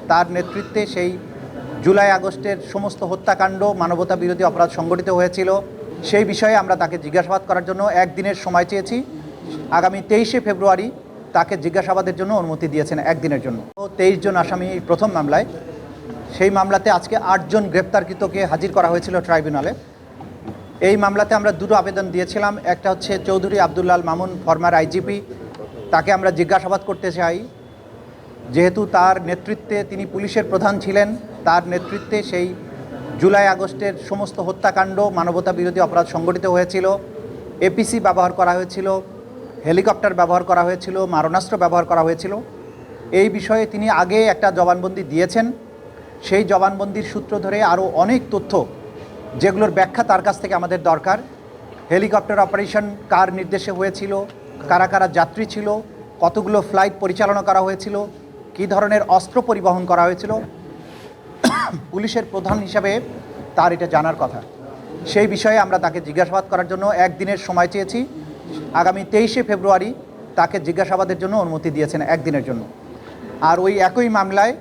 তার নেতৃত্বে সেই জুলাই আগস্টের সমস্ত হত্যাকাণ্ড, মানবতা বিরোধী অপরাধ সংগঠিত হয়েছিল, সেই বিষয়ে আমরা তাকে জিজ্ঞাসাবাদ করার জন্য একদিনের সময় চেয়েছি। আগামী 23শে ফেব্রুয়ারি তাকে জিজ্ঞাসাবাদের জন্য অনুমতি দিয়েছেন একদিনের জন্য। 23 জন আসামি প্রথম মামলায়, সেই মামলাতে আজকে 8 জন গ্রেপ্তারকৃতকে হাজির করা হয়েছিল ট্রাইব্যুনালে। এই মামলাতে আমরা দুটো আবেদন দিয়েছিলাম। একটা হচ্ছে চৌধুরী আব্দুল্লাল মামুন, ফরমার আইজিপি, তাকে আমরা জিজ্ঞাসাবাদ করতে চাই, যেহেতু তার নেতৃত্বে, তিনি পুলিশের প্রধান ছিলেন, তার নেতৃত্বে সেই জুলাই আগস্টের সমস্ত হত্যাকাণ্ড, মানবতা বিরোধী অপরাধ সংগঠিত হয়েছিল। এপিসি ব্যবহার করা হয়েছিল, হেলিকপ্টার ব্যবহার করা হয়েছিল, মারণাস্ত্র ব্যবহার করা হয়েছিল। এই বিষয়ে তিনি আগে একটা জবানবন্দি দিয়েছেন। সেই জবানবন্দির সূত্র ধরে আরও অনেক তথ্য, যেগুলোর ব্যাখ্যা তার কাছ থেকে আমাদের দরকার। হেলিকপ্টার অপারেশন কার নির্দেশে হয়েছিল, কারা কারা যাত্রী ছিল, কতগুলো ফ্লাইট পরিচালনা করা হয়েছিল, কী ধরনের অস্ত্র পরিবহন করা হয়েছিল, পুলিশের প্রধান হিসাবে তার এটা জানার কথা। সেই বিষয়ে আমরা তাকে জিজ্ঞাসাবাদ করার জন্য একদিনের সময় চেয়েছি। আগামী 23শে ফেব্রুয়ারি তাকে জিজ্ঞাসাবাদের জন্য অনুমতি দিয়েছেন একদিনের জন্য। আর ওই একই মামলায়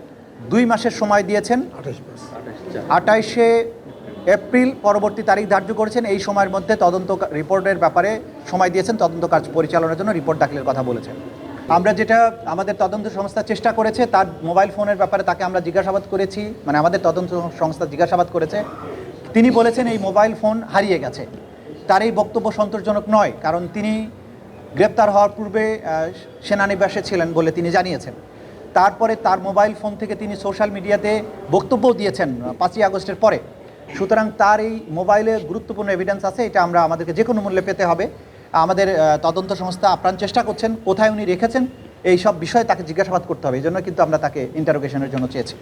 2 মাসের সময় দিয়েছেন, 28শে এপ্রিল পরবর্তী তারিখ ধার্য করেছেন। এই সময়ের মধ্যে তদন্ত রিপোর্টের ব্যাপারে সময় দিয়েছেন, তদন্ত কাজ পরিচালনার জন্য রিপোর্ট দাখিলের কথা বলেছেন। আমরা যেটা আমাদের তদন্ত সংস্থা চেষ্টা করেছে, তার মোবাইল ফোনের ব্যাপারে তাকে আমরা জিজ্ঞাসাবাদ করেছি, মানে আমাদের তদন্ত সংস্থা জিজ্ঞাসাবাদ করেছে। তিনি বলেছেন এই মোবাইল ফোন হারিয়ে গেছে। তার এই বক্তব্য সন্তোষজনক নয়, কারণ তিনি গ্রেপ্তার হওয়ার পূর্বে সেনানিবাসে ছিলেন বলে তিনি জানিয়েছেন। তারপরে তার মোবাইল ফোন থেকে তিনি সোশ্যাল মিডিয়াতে বক্তব্যও দিয়েছেন 5ই আগস্টের পরে। সুতরাং তার এই মোবাইলে গুরুত্বপূর্ণ এভিডেন্স আছে, এটা আমাদেরকে যে কোনো মূল্যে পেতে হবে। আমাদের তদন্ত সংস্থা আপ্রাণ চেষ্টা করছেন কোথায় উনি রেখেছেন এই সব বিষয়ে তাকে জিজ্ঞাসাবাদ করতে হবে। এই জন্য কিন্তু আমরা তাকে ইন্টারোগেশনের জন্য চেয়েছি।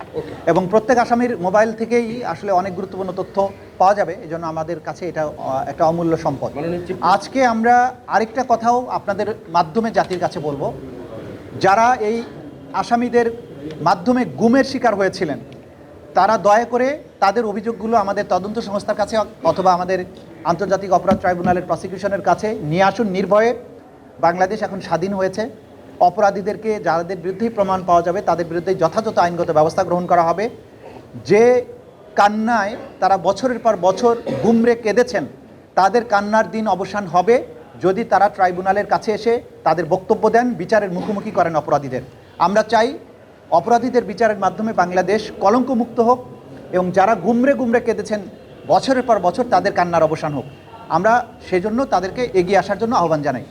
এবং প্রত্যেক আসামির মোবাইল থেকেই আসলে অনেক গুরুত্বপূর্ণ তথ্য পাওয়া যাবে, এই জন্য আমাদের কাছে এটা একটা অমূল্য সম্পদ। আজকে আমরা আরেকটা কথাও আপনাদের মাধ্যমে জাতির কাছে বলবো, যারা এই আসামিদের মাধ্যমে গুমের শিকার হয়েছিলেন, তারা দয়া করে তাদের অভিযোগগুলো আমাদের তদন্ত সংস্থার কাছে অথবা আমাদের আন্তর্জাতিক অপরাধ ট্রাইব্যুনালের প্রসিকিউশনের কাছে নিয়ে আসুন নির্ভয়ে। বাংলাদেশ এখন স্বাধীন হয়েছে। অপরাধীদেরকে, যাদের বিরুদ্ধেই প্রমাণ পাওয়া যাবে তাদের বিরুদ্ধে যথাযথ আইনগত ব্যবস্থা গ্রহণ করা হবে। যে কান্নায় তারা বছরের পর বছর গুমরে কেঁদেছেন, তাদের কান্নার দিন অবসান হবে যদি তারা ট্রাইব্যুনালের কাছে এসে তাদের বক্তব্য দেন, বিচারের মুখোমুখি করেন অপরাধীদের। আমরা চাই অপরাধীদের বিচারের মাধ্যমে বাংলাদেশ কলঙ্কমুক্ত হোক এবং যারা গুমরে গুমরে কেঁদেছেন বছরের পর বছর, তাদের কান্নার অবসান হোক। আমরা সেজন্য তাদেরকে এগিয়ে আসার জন্য আহ্বান জানাই।